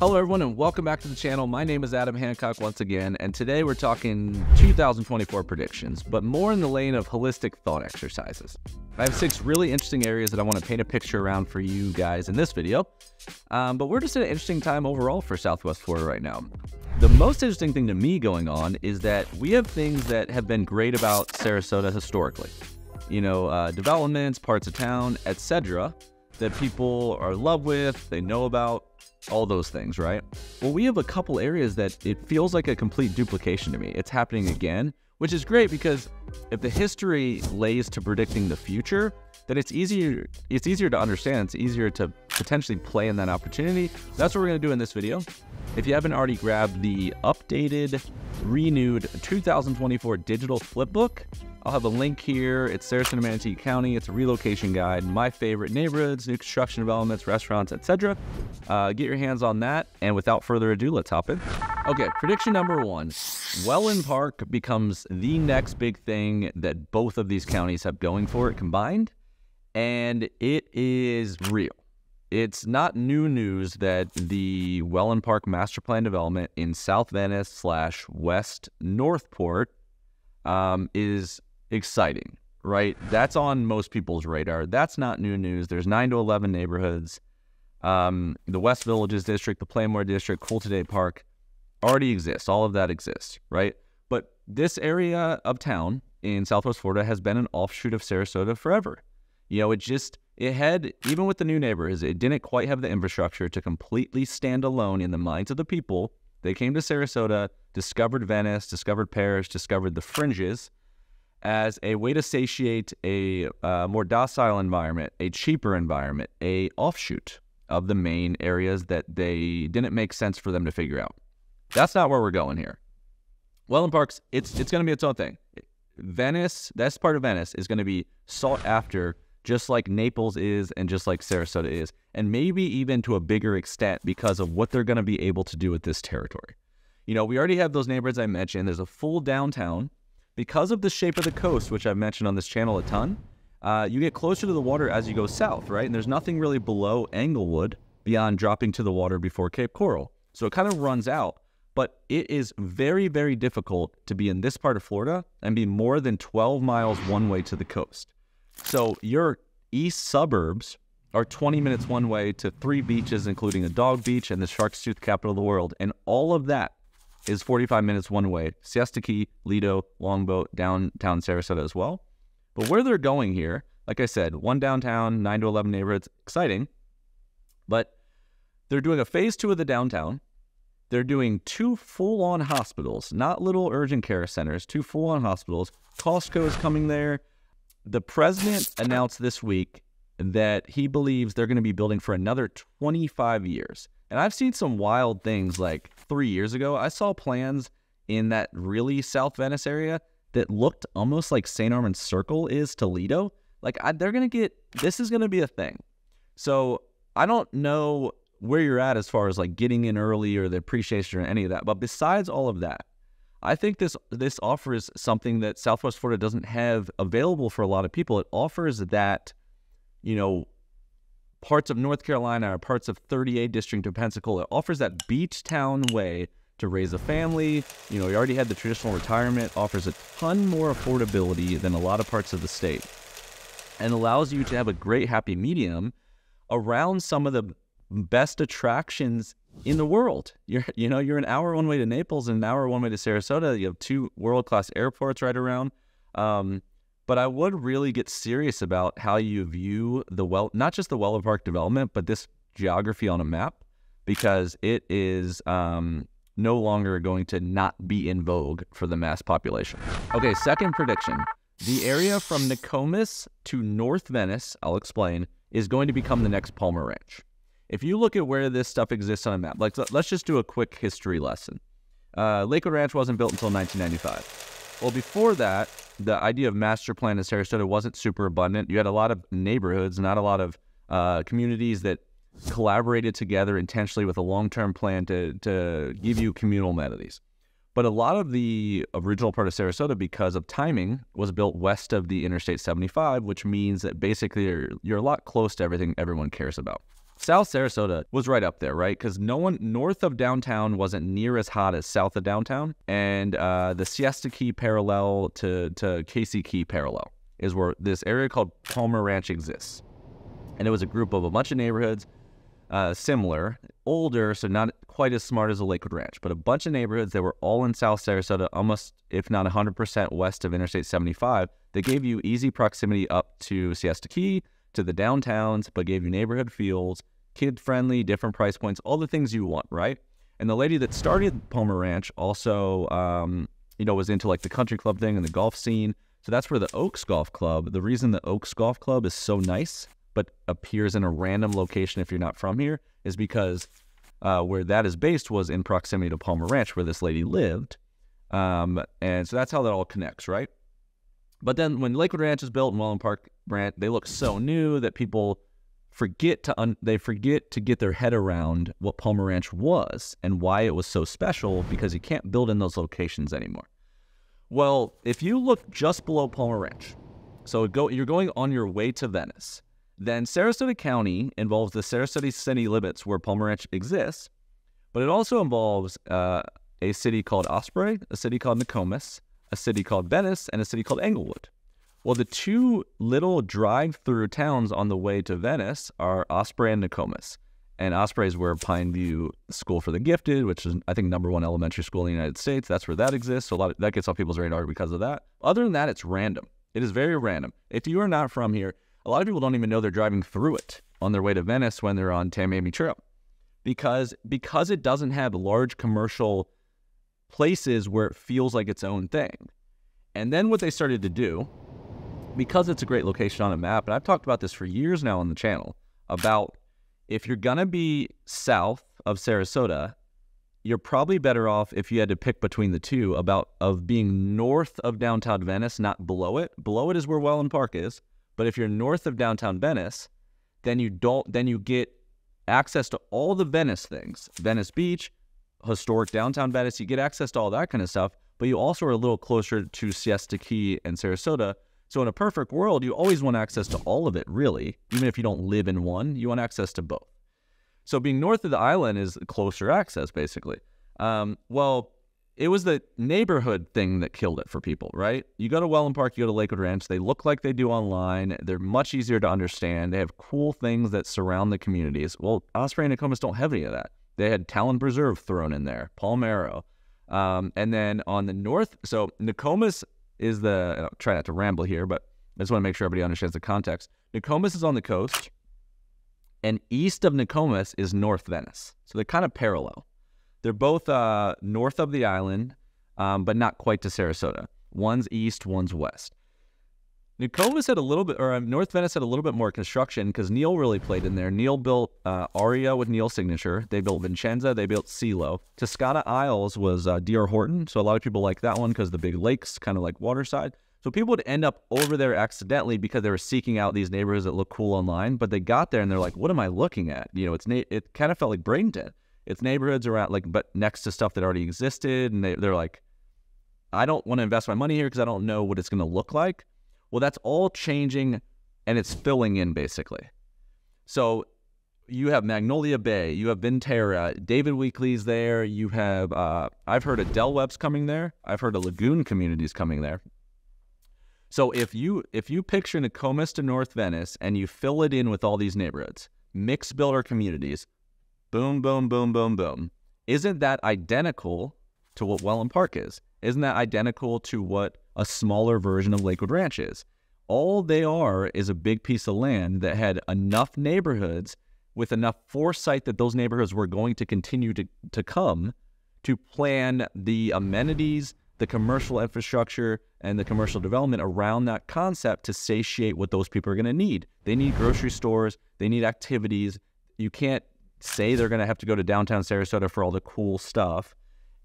Hello everyone and welcome back to the channel. My name is Adam Hancock once again, and today we're talking 2024 predictions, but more in the lane of holistic thought exercises. I have 6 really interesting areas that I want to paint a picture around for you guys in this video, but we're just at an interesting time overall for Southwest Florida right now. The most interesting thing to me going on is that we have things that have been great about Sarasota historically. Developments, parts of town, etc. that people are in love with, they know about, all those things, right? Well, we have a couple areas that it feels like a complete duplication to me. It's happening again, which is great because if the history lays to predicting the future, then it's easier to understand. It's easier to potentially play in that opportunity. That's what we're going to do in this video. If you haven't already grabbed the updated, renewed 2024 digital flipbook, I'll have a link here. It's Sarasota Manatee County. It's a relocation guide, my favorite neighborhoods, new construction developments, restaurants, etc. Get your hands on that. And without further ado, let's hop in. Okay, prediction number 1. Wellen Park becomes the next big thing that both of these counties have going for it combined. And it is real. It's not new news that the Wellen Park master plan development in South Venice / West Northport is exciting, right? That's on most people's radar. That's not new news. There's 9 to 11 neighborhoods. The West Villages District, the Playmore District, Cool Today Park already exists. All of that exists, right? But this area of town in Southwest Florida has been an offshoot of Sarasota forever. It had, even with the new neighborhoods, it didn't quite have the infrastructure to completely stand alone in the minds of the people. They came to Sarasota, discovered Venice, discovered Parrish, discovered the fringes as a way to satiate a more docile environment, a cheaper environment, a offshoot of the main areas that they didn't make sense for them to figure out. That's not where we're going here. Wellen Park's, it's going to be its own thing. Venice, that's part of Venice, is going to be sought after just like Naples is and just like Sarasota is, and maybe even to a bigger extent because of what they're going to be able to do with this territory. We already have those neighborhoods I mentioned. There's a full downtown. Because of the shape of the coast, which I've mentioned on this channel a ton, you get closer to the water as you go south, right? And there's nothing really below Englewood beyond dropping to the water before Cape Coral. So it kind of runs out, but it is very, very difficult to be in this part of Florida and be more than 12 miles one way to the coast. So your east suburbs are 20 minutes one way to 3 beaches, including a dog beach and the Shark's Tooth capital of the world. And all of that is 45 minutes one way. Siesta Key, Lido, Longboat, downtown Sarasota as well. But where they're going here, like I said, 1 downtown, 9 to 11 neighborhoods, exciting. But they're doing a phase 2 of the downtown. They're doing 2 full-on hospitals, not little urgent care centers, 2 full-on hospitals. Costco is coming there. The president announced this week that he believes they're going to be building for another 25 years. And I've seen some wild things. Like 3 years ago, I saw plans in that really South Venice area that looked almost like St. Armand's Circle is Toledo. Like this is going to be a thing. So I don't know where you're at as far as like getting in early or the appreciation or any of that. But besides all of that, I think this offers something that Southwest Florida doesn't have available for a lot of people. It offers that, parts of North Carolina or parts of 38 District of Pensacola. It offers that beach town way to raise a family. You already had the traditional retirement, offers a ton more affordability than a lot of parts of the state, and allows you to have a great happy medium around some of the best attractions in the world. You're an hour one way to Naples and an hour one way to Sarasota. You have 2 world-class airports right around. But I would really get serious about how you view not just the Wellen Park development, but this geography on a map, because it is no longer going to not be in vogue for the mass population. Okay, second prediction. The area from Nokomis to North Venice, I'll explain, is going to become the next Palmer Ranch. If you look at where this stuff exists on a map, let's just do a quick history lesson. Lakewood Ranch wasn't built until 1995. Well, before that, the idea of master plan in Sarasota wasn't super abundant. You had a lot of neighborhoods, not a lot of communities that collaborated together intentionally with a long-term plan to give you communal amenities. But a lot of the original part of Sarasota, because of timing, was built west of the Interstate 75, which means that basically you're a lot close to everything everyone cares about. South Sarasota was right up there, right? Because no one north of downtown wasn't near as hot as south of downtown. And the Siesta Key parallel to Casey Key parallel is where this area called Palmer Ranch exists. And it was a group of a bunch of neighborhoods, similar, older, so not quite as smart as the Lakewood Ranch, but a bunch of neighborhoods that were all in South Sarasota, almost, if not 100% west of Interstate 75. They gave you easy proximity up to Siesta Key, to the downtowns, but gave you neighborhood feels, kid-friendly, different price points, all the things you want, right? And the lady that started Palmer Ranch also, was into like the country club thing and the golf scene. So that's where the Oaks Golf Club, the reason the Oaks Golf Club is so nice, but appears in a random location if you're not from here, is because where that is based was in proximity to Palmer Ranch, where this lady lived. And so that's how that all connects, right? But then when Lakewood Ranch is built and Wellen Park Ranch, they look so new that people forget to get their head around what Palmer Ranch was and why it was so special, because you can't build in those locations anymore. Well, if you look just below Palmer Ranch, so you're going on your way to Venice, then Sarasota County involves the Sarasota city limits where Palmer Ranch exists, but it also involves a city called Osprey, a city called Nokomis, a city called Venice, and a city called Englewood. Well, the two little drive-through towns on the way to Venice are Osprey and Nokomis. And Osprey is where Pineview School for the Gifted, which is, I think, #1 elementary school in the United States. That's where that exists. So that gets off people's radar because of that. Other than that, it's random. It is very random. If you are not from here, a lot of people don't even know they're driving through it on their way to Venice when they're on Tamiami Trail. Because it doesn't have large commercial places where it feels like its own thing. And then what they started to do, because it's a great location on a map, and I've talked about this for years now on the channel, about if you're going to be south of Sarasota, you're probably better off, if you had to pick between the two, of being north of downtown Venice, not below it. Below it is where Wellen Park is. But if you're north of downtown Venice, then you get access to all the Venice things. Venice Beach, historic downtown Venice, you get access to all that kind of stuff, but you also are a little closer to Siesta Key and Sarasota. So in a perfect world, you always want access to all of it, really. Even if you don't live in one, you want access to both. So being north of the island is closer access, basically. Well, it was the neighborhood thing that killed it for people, right? You go to Wellen Park, you go to Lakewood Ranch, they look like they do online. They're much easier to understand. They have cool things that surround the communities. Well, Osprey and Nokomis don't have any of that. They had Talon Preserve thrown in there, Palmero. And then on the north, so Nokomis is I'll try not to ramble here, but I just want to make sure everybody understands the context. Nokomis is on the coast, and east of Nokomis is North Venice. So they're kind of parallel. They're both north of the island, but not quite to Sarasota. One's east, one's west. Nokomis had a little bit, or North Venice had a little bit more construction because Neil really played in there. Neil built Aria with Neil's signature. They built Vincenza. They built Silo. Toscana Isles was D.R. Horton. So a lot of people like that one because the big lakes, kind of like waterside. So people would end up over there accidentally because they were seeking out these neighborhoods that look cool online. But they got there and they're like, what am I looking at? You know, it kind of felt like Bradenton. It's neighborhoods around, but next to stuff that already existed. And they're like, I don't want to invest my money here because I don't know what it's going to look like. Well, that's all changing, and it's filling in, basically. So you have Magnolia Bay, you have Ventura, David Weekley's there, you have, I've heard of Del Web's coming there, I've heard of Lagoon Communities coming there. So if you picture Nokomis to North Venice, and you fill it in with all these neighborhoods, mixed builder communities, boom, boom, boom, boom, boom, isn't that identical to what Wellen Park is? Isn't that identical to what a smaller version of Lakewood Ranch is? All they are is a big piece of land that had enough neighborhoods with enough foresight that those neighborhoods were going to continue to come to plan the amenities, the commercial infrastructure, and the commercial development around that concept to satiate what those people are going to need. They need grocery stores. They need activities. You can't say they're going to have to go to downtown Sarasota for all the cool stuff.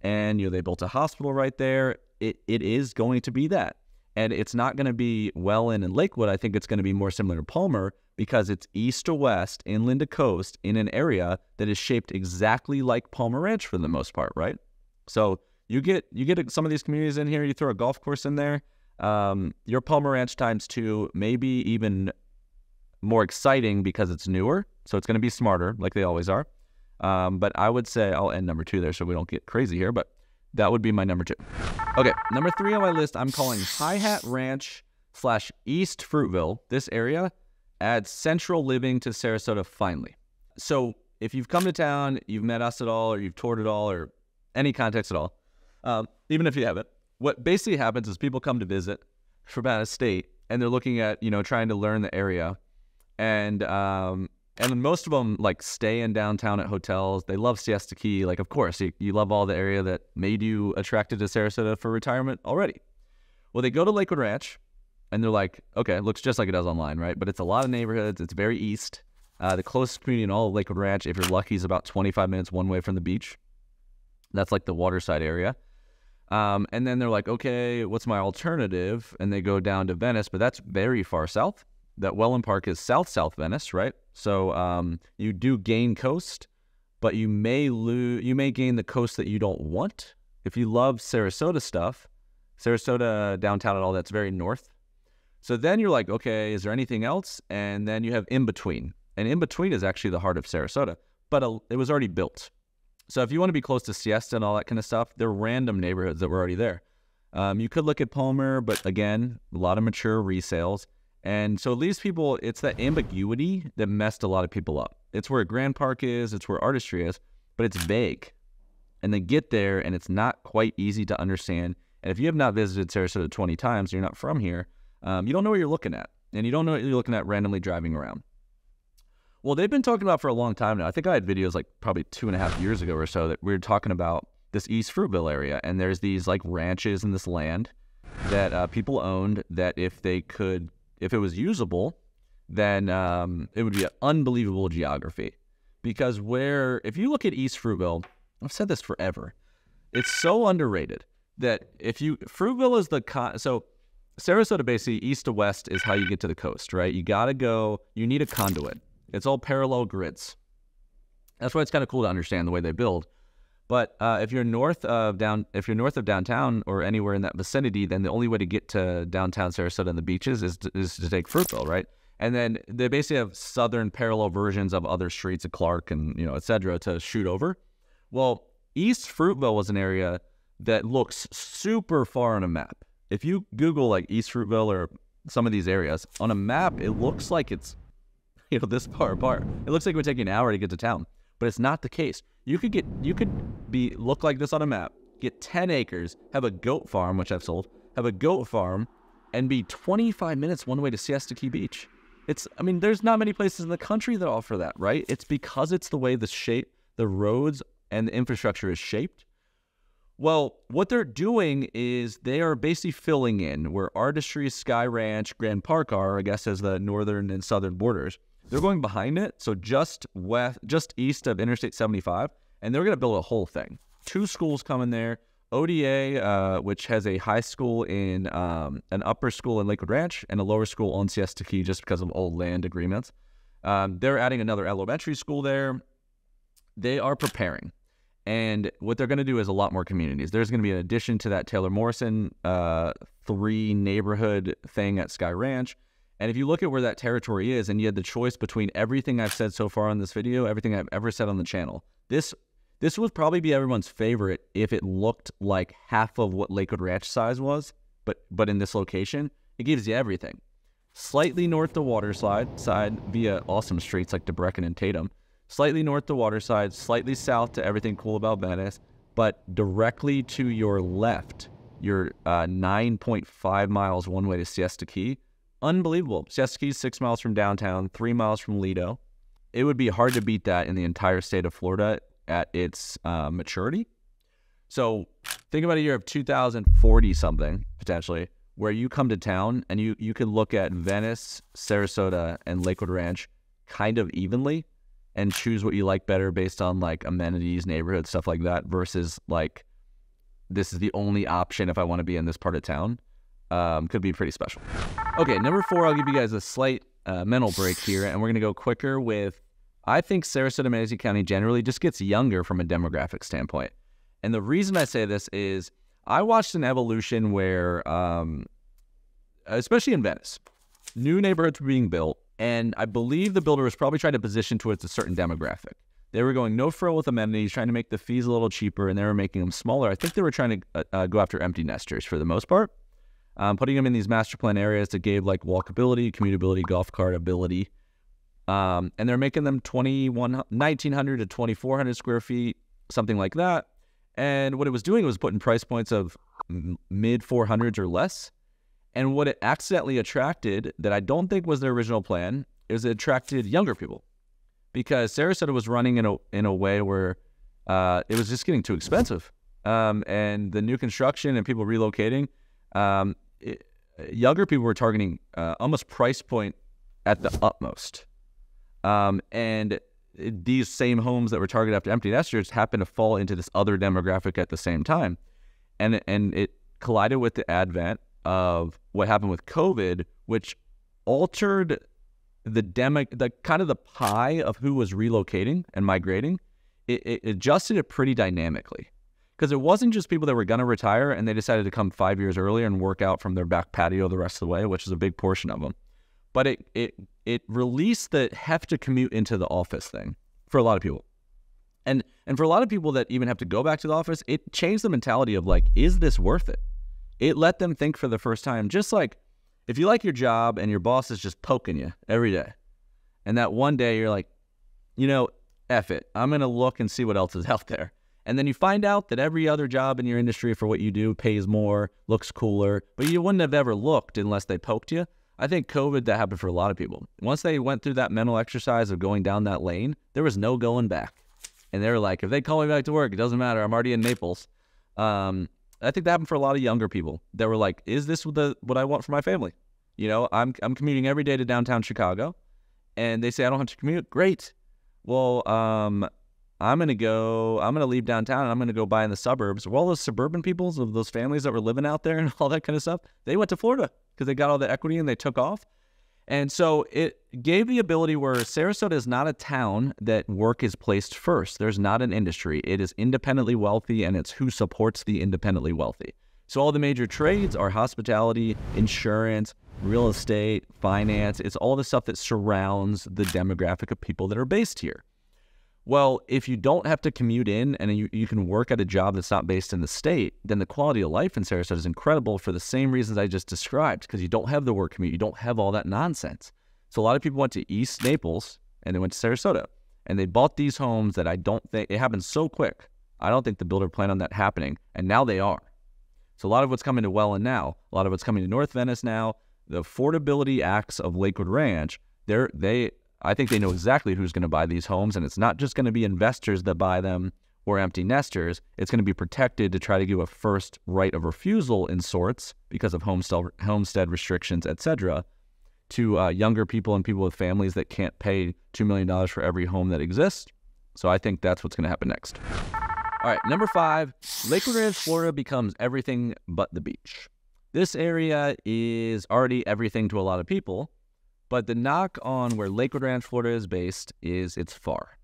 And they built a hospital right there. It is going to be that. And it's not going to be Wellen and Lakewood. I think it's going to be more similar to Palmer because it's east to west, inland to coast, in an area that is shaped exactly like Palmer Ranch for the most part, right? So you get some of these communities in here, you throw a golf course in there, your Palmer Ranch ×2, maybe even more exciting because it's newer, So it's going to be smarter, like they always are. But I would say I'll end number 2 there so we don't get crazy here, but that would be my number 2. Okay, number 3 on my list, I'm calling Hi-Hat Ranch / East Fruitville. This area adds central living to Sarasota finally. So if you've come to town, you've met us at all, or you've toured at all, or any context at all, even if you haven't, what basically happens is people come to visit from out of state, and they're looking at, trying to learn the area. And most of them like stay in downtown at hotels. They love Siesta Key. Like, of course, you love all the area that made you attracted to Sarasota for retirement already. Well, they go to Lakewood Ranch, and they're like, okay, it looks just like it does online, right? But it's a lot of neighborhoods. It's very east. The closest community in all of Lakewood Ranch, if you're lucky, is about 25 minutes one way from the beach. That's like the waterside area. And then they're like, okay, what's my alternative? And they go down to Venice, but that's very far south. That Wellen Park is south Venice, right? So you do gain coast, but you may gain the coast that you don't want. If you love Sarasota stuff, Sarasota downtown and all that's very north. So then you're like, okay, is there anything else? And then you have in between. And in between is actually the heart of Sarasota, but it was already built. So if you want to be close to Siesta and all that kind of stuff, they're random neighborhoods that were already there. You could look at Palmer, but again, a lot of mature resales. And so it leaves people, it's that ambiguity that messed a lot of people up. It's where Grand Park is, it's where Artistry is, but it's vague. And they get there and it's not quite easy to understand. And if you have not visited Sarasota 20 times, you're not from here, you don't know what you're looking at. And you don't know what you're looking at randomly driving around. Well, they've been talking about for a long time now. I think I had videos like probably 2.5 years ago or so that we were talking about this East Fruitville area. And there's these like ranches in this land that people owned that if it was usable, then it would be an unbelievable geography. Because if you look at East Fruitville, I've said this forever, it's so underrated that Fruitville is so Sarasota basically east to west is how you get to the coast, right? You need a conduit. It's all parallel grids. That's why it's kind of cool to understand the way they build. But if you're north of downtown or anywhere in that vicinity, then the only way to get to downtown Sarasota and the beaches is to take Fruitville, right? And then they basically have southern parallel versions of other streets of Clark and et cetera to shoot over. Well, East Fruitville was an area that looks super far on a map. If you Google like East Fruitville or some of these areas on a map, it looks like it's this far apart. It looks like it would take you an hour to get to town, but it's not the case. You could look like this on a map, get 10 acres, have a goat farm, which I've sold, have a goat farm, and be 25 minutes one way to Siesta Key Beach. There's not many places in the country that offer that, right? It's because it's the way the roads and the infrastructure is shaped. Well, what they're doing is they are basically filling in where Artistry, Sky Ranch, Grand Park are, I guess, as the northern and southern borders. They're going behind it, so just east of Interstate 75, and they're going to build a whole thing. 2 schools coming there. ODA, which has a high school in an upper school in Lakewood Ranch and a lower school on Siesta Key just because of old land agreements. They're adding another elementary school there. They are preparing. And what they're going to do is a lot more communities. There's going to be an addition to that Taylor Morrison 3 neighborhood thing at Sky Ranch. And if you look at where that territory is and you had the choice between everything I've said so far on this video, everything I've ever said on the channel, this would probably be everyone's favorite if it looked like half of what Lakewood Ranch size was, but in this location, it gives you everything. Slightly north to Waterside side via awesome streets like DeBrecken and Tatum. Slightly north to Waterside, slightly south to everything cool about Venice, but directly to your left, you're 9.5 miles one way to Siesta Key. Unbelievable. Siesta Key is 6 miles from downtown, 3 miles from Lido. It would be hard to beat that in the entire state of Florida at its maturity. So think about a year of 2040 something, potentially, where you come to town and you can look at Venice, Sarasota, and Lakewood Ranch kind of evenly and choose what you like better based on like amenities, neighborhoods, stuff like that, versus like this is the only option if I want to be in this part of town. Could be pretty special. Okay, number 4, I'll give you guys a slight mental break here, and we're going to go quicker with, I think Sarasota, Manatee County generally just gets younger from a demographic standpoint. And the reason I say this is I watched an evolution where, especially in Venice, new neighborhoods were being built, And I believe the builder was probably trying to position towards a certain demographic. They were going no frill with amenities, trying to make the fees a little cheaper, and they were making them smaller. I think they were trying to go after empty nesters for the most part, putting them in these master plan areas that gave like walkability, commutability, golf cart ability. And they're making them 1,900 to 2,400 square feet, something like that. And what it was doing was putting price points of mid 400s or less. And what it accidentally attracted, that I don't think was their original plan, is it attracted younger people. Because Sarasota was running in a way where it was just getting too expensive. And the new construction and people relocating, younger people were targeting almost price point at the utmost. And these same homes that were targeted after empty nesters happen to fall into this other demographic at the same time. And it collided with the advent of what happened with COVID, which altered the kind of the pie of who was relocating and migrating. It adjusted it pretty dynamically, because it wasn't just people that were going to retire and they decided to come 5 years earlier and work out from their back patio the rest of the way, which is a big portion of them. But it released the have to commute into the office thing for a lot of people. And for a lot of people that even have to go back to the office, it changed the mentality of like, is this worth it? It let them think for the first time, just like if you like your job and your boss is just poking you every day, and that one day you're like, F it, I'm going to look and see what else is out there. And then you find out that every other job in your industry for what you do pays more, looks cooler, but you wouldn't have ever looked unless they poked you. I think COVID, that happened for a lot of people. Once they went through that mental exercise of going down that lane, there was no going back. And they were like, if they call me back to work, it doesn't matter. I'm already in Naples. I think that happened for a lot of younger people that were like, is this what I want for my family? I'm commuting every day to downtown Chicago, and they say I don't have to commute. Great. Well, I'm going to leave downtown and I'm going to go buy in the suburbs. Well, all those suburban peoples of those families that were living out there and all that kind of stuff, they went to Florida because they got all the equity and they took off. And so it gave the ability where Sarasota is not a town that work is placed first. There's not an industry. It is independently wealthy, and it's who supports the independently wealthy. So all the major trades are hospitality, insurance, real estate, finance. It's all the stuff that surrounds the demographic of people that are based here. Well, if you don't have to commute in and you can work at a job that's not based in the state, then the quality of life in Sarasota is incredible for the same reasons I just described, because you don't have the work commute. You don't have all that nonsense. So a lot of people went to East Naples and they went to Sarasota, and they bought these homes that I don't think, it happened so quick. I don't think the builder planned on that happening, and now they are. So a lot of what's coming to Wellen now, a lot of what's coming to North Venice now, the affordability acts of Lakewood Ranch, I think they know exactly who's going to buy these homes, and it's not just going to be investors that buy them or empty nesters. It's going to be protected to try to give a first right of refusal in sorts because of homestead restrictions, etc., to younger people and people with families that can't pay $2 million for every home that exists. So I think that's what's going to happen next. All right, number 5, Lakewood Ranch, Florida becomes everything but the beach. This area is already everything to a lot of people. But the knock on where Lakewood Ranch, Florida is based is it's far.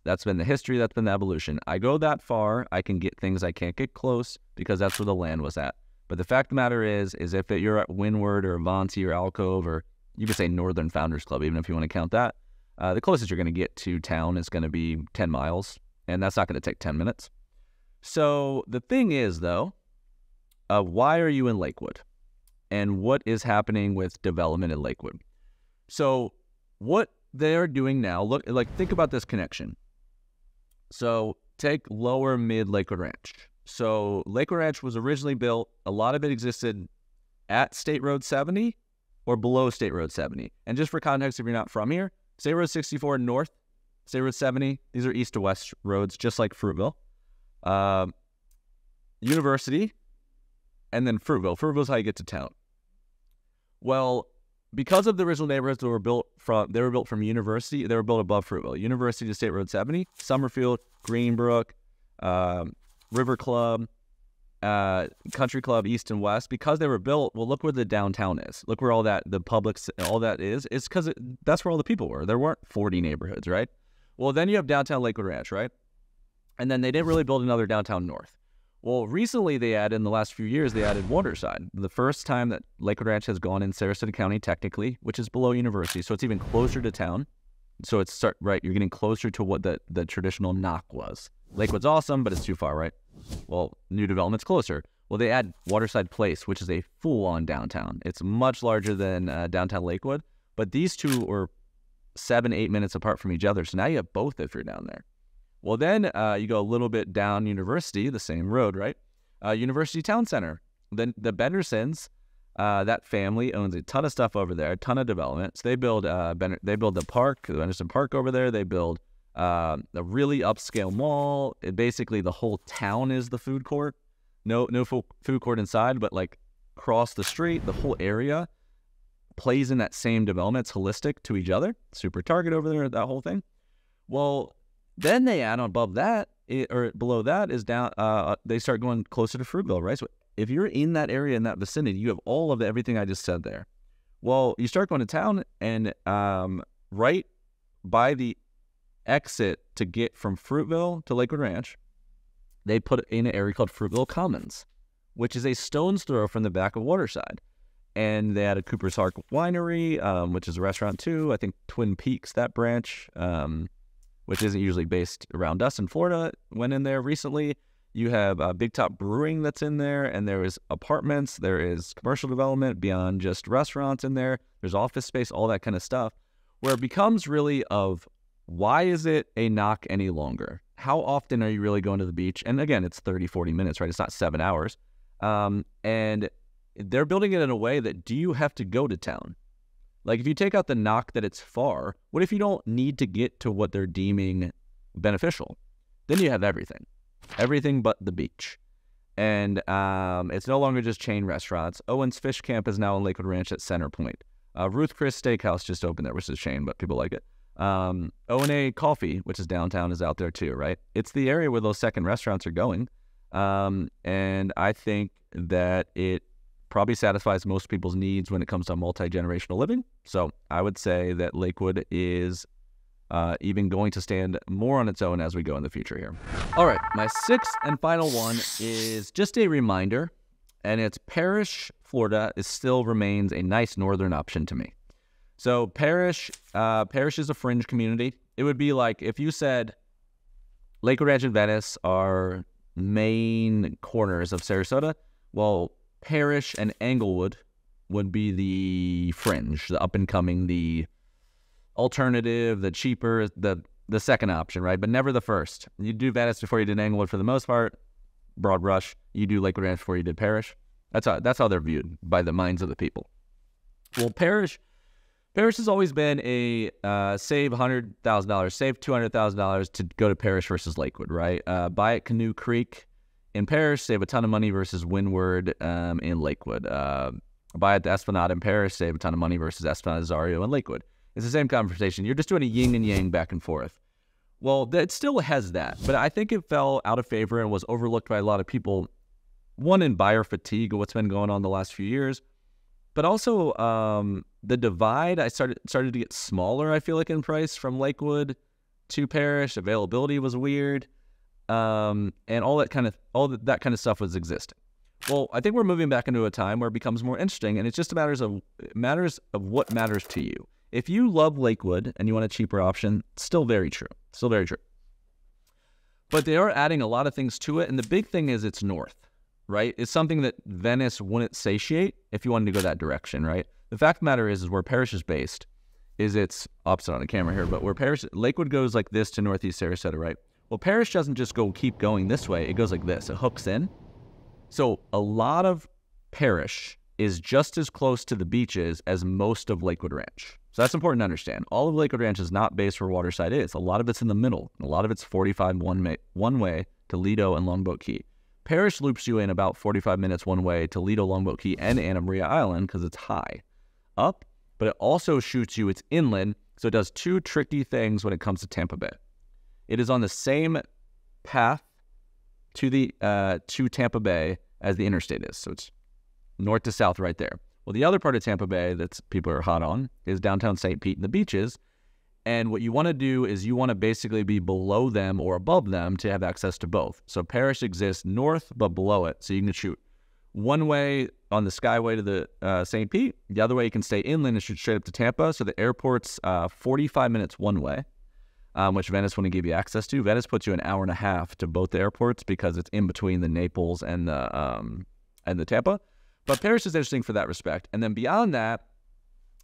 That's been the history, that's been the evolution. I go that far, I can get things I can't get close because that's where the land was at. But the fact of the matter is if you're at Windward or Avanti or Alcove, or you could say Northern Founders Club, even if you want to count that, the closest you're going to get to town is going to be 10 miles, and that's not going to take 10 minutes. So the thing is, though, why are you in Lakewood? And what is happening with development in Lakewood? So what they're doing now, think about this connection. So take lower mid Lakewood Ranch. So Lakewood Ranch was originally built, a lot of it existed at State Road 70 or below State Road 70. And just for context, if you're not from here, State Road 64 north, State Road 70, these are east to west roads, just like Fruitville. University, and then Fruitville. Fruitville is how you get to town. Well, because of the original neighborhoods that were built from University, they were built above Fruitville. University to State Road 70, Summerfield, Greenbrook, River Club, Country Club, East and West. Because they were built, well, look where the downtown is. Look where all that, the Publix, all that is. It's because that's where all the people were. There weren't 40 neighborhoods, right? Well, then you have downtown Lakewood Ranch, right? And then they didn't really build another downtown north. Well, recently they added, in the last few years, they added Waterside. The first time that Lakewood Ranch has gone in Sarasota County, technically, which is below University, so it's even closer to town. So it's right, you're getting closer to what the traditional knock was. Lakewood's awesome, but it's too far, right? Well, new development's closer. Well, they add Waterside Place, which is a full-on downtown. It's much larger than downtown Lakewood, but these two are 7-8 minutes apart from each other. So now you have both if you're down there. Well, then you go a little bit down University, the same road, right? University Town Center. Then the Bendersons, that family owns a ton of stuff over there, a ton of development. So they build the park, the Benderson Park over there. They build a really upscale mall. Basically, the whole town is the food court. No food court inside, but like across the street, the whole area plays in that same development. It's holistic to each other. Super Target over there, that whole thing. Well, then they add on above that, or below that is down, they start going closer to Fruitville, right? So if you're in that area, in that vicinity, you have all of everything I just said there. Well, you start going to town, and right by the exit to get from Fruitville to Lakewood Ranch, they put in an area called Fruitville Commons, which is a stone's throw from the back of Waterside. And they had a Cooper's Hark Winery, which is a restaurant too. I think Twin Peaks, that branch, which isn't usually based around us in Florida, went in there recently. You have Big Top Brewing that's in there, and there is apartments, there is commercial development beyond just restaurants in there. There's office space, all that kind of stuff, where it becomes really of, why is it a knock any longer? How often are you really going to the beach? And again, it's 30, 40 minutes, right? It's not 7 hours. And they're building it in a way that, do you have to go to town? Like, if you take out the knock that it's far, what if you don't need to get to what they're deeming beneficial? Then you have everything but the beach. And it's no longer just chain restaurants. Owen's Fish Camp is now in Lakewood Ranch at Center Point. Ruth Chris Steakhouse just opened there, which is a chain, but people like it. O&A Coffee, which is downtown, is out there too, right? It's the area where those second restaurants are going. And I think that it probably satisfies most people's needs when it comes to multi-generational living. So I would say that Lakewood is even going to stand more on its own as we go in the future here. All right, my sixth and final one is just a reminder, and it's Parrish, Florida still remains a nice northern option to me. So Parrish is a fringe community. It would be like if you said Lakewood Ranch and Venice are main corners of Sarasota. Well, Parrish and Englewood would be the fringe, the up-and-coming, the alternative, the cheaper, the second option, right? But never the first. You do Venice before you did Englewood for the most part, broad brush. You do Lakewood Ranch before you did Parrish. That's how they're viewed by the minds of the people. Well, Parrish has always been a save $100,000, save $200,000 to go to Parrish versus Lakewood, right? Buy at Canoe Creek in Parrish, save a ton of money versus Windward in Lakewood. Buy at the Esplanade in Parrish, save a ton of money versus Esplanade Zario in Lakewood. It's the same conversation. You're just doing a yin and yang back and forth. Well, it still has that, but I think it fell out of favor and was overlooked by a lot of people. One, in buyer fatigue of what's been going on the last few years, but also the divide started to get smaller, I feel like, in price from Lakewood to Parrish. Availability was weird, and all that kind of stuff was existing. Well, I think we're moving back into a time where it becomes more interesting, and it's just matters of what matters to you. If you love Lakewood and you want a cheaper option, still very true. Still very true. But they are adding a lot of things to it, and the big thing is it's north, right? It's something that Venice wouldn't satiate if you wanted to go that direction, right? The fact of the matter is where Parrish is based is it's opposite on the camera here, but where Lakewood goes like this to northeast Sarasota, right? Well, Parrish doesn't just keep going this way. It goes like this. It hooks in. So a lot of Parrish is just as close to the beaches as most of Lakewood Ranch. So that's important to understand. All of Lakewood Ranch is not based where Waterside is. A lot of it's in the middle. A lot of it's 45 one way to Lido and Longboat Key. Parrish loops you in about 45 minutes one way to Lido, Longboat Key, and Anna Maria Island because it's high up, but it also shoots you, it's inland, so it does two tricky things when it comes to Tampa Bay. It is on the same path to Tampa Bay as the interstate is, so it's north to south right there. Well, the other part of Tampa Bay that people are hot on is downtown St. Pete and the beaches, And what you want to do is you want to basically be below them or above them to have access to both. So Parrish exists north, but below it. So you can shoot one way on the Skyway to the St. Pete. The other way you can stay inland and shoot straight up to Tampa. So the airport's 45 minutes one way, which Venice wouldn't give you access to. Venice puts you an hour and a half to both the airports because it's in between the Naples and the Tampa. But Parrish is interesting for that respect. And then beyond that,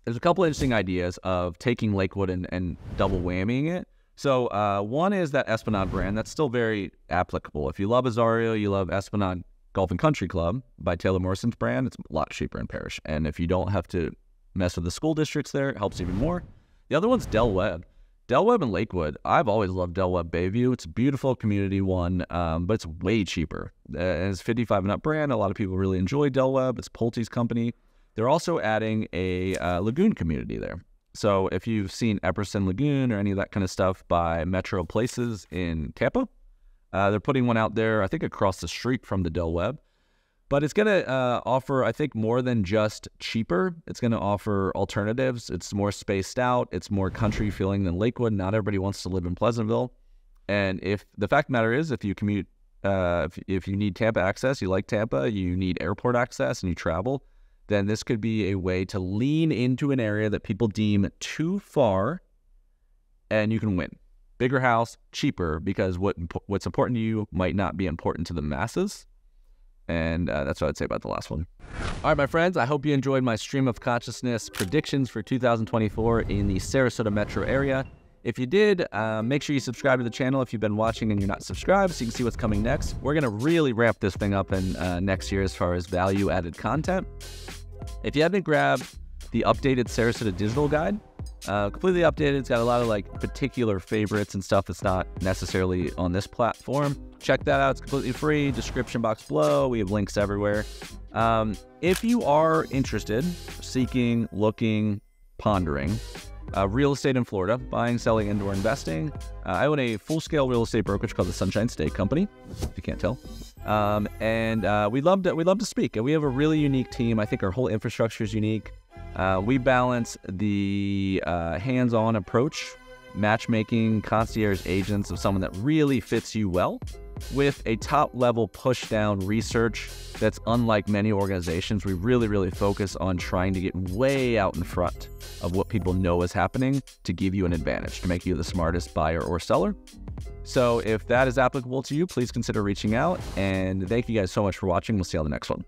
there's a couple interesting ideas of taking Lakewood and double whammying it. So one is that Esplanade brand. That's still very applicable. If you love Azario, you love Esplanade Golf and Country Club by Taylor Morrison's brand, it's a lot cheaper in Parrish. And if you don't have to mess with the school districts there, it helps even more. The other one's Del Webb. Del Webb and Lakewood. I've always loved Del Webb Bayview. It's a beautiful community one, but it's way cheaper. It's 55 and up brand. A lot of people really enjoy Del Webb. It's Pulte's company. They're also adding a lagoon community there. So if you've seen Epperson Lagoon or any of that kind of stuff by Metro Places in Tampa, they're putting one out there, I think, across the street from the Del Webb. But it's going to offer, I think, more than just cheaper. It's going to offer alternatives. It's more spaced out. It's more country feeling than Lakewood. Not everybody wants to live in Pleasantville. And if the fact of the matter is, if you commute, if you need Tampa access, you like Tampa, you need airport access, and you travel, then this could be a way to lean into an area that people deem too far, and you can win. Bigger house, cheaper, because what's important to you might not be important to the masses. And that's what I'd say about the last one. All right, my friends, I hope you enjoyed my stream of consciousness predictions for 2024 in the Sarasota metro area. If you did, make sure you subscribe to the channel if you've been watching and you're not subscribed so you can see what's coming next. We're going to really ramp this thing up in next year as far as value-added content. If you haven't grabbed the updated Sarasota digital guide, completely updated, it's got a lot of like particular favorites and stuff that's not necessarily on this platform. Check that out. It's completely free. Description box below. We have links everywhere. If you are interested, seeking, looking, pondering, real estate in Florida, buying, selling, indoor investing, I own a full-scale real estate brokerage called the Sunshine State Company, if you can't tell. We love to speak. We have a really unique team. I think our whole infrastructure is unique. We balance the hands-on approach, matchmaking, concierge agents of someone that really fits you well, with a top-level push-down research that's unlike many organizations. We really focus on trying to get way out in front of what people know is happening to give you an advantage, to make you the smartest buyer or seller. So if that is applicable to you, please consider reaching out. And thank you guys so much for watching. We'll see you on the next one.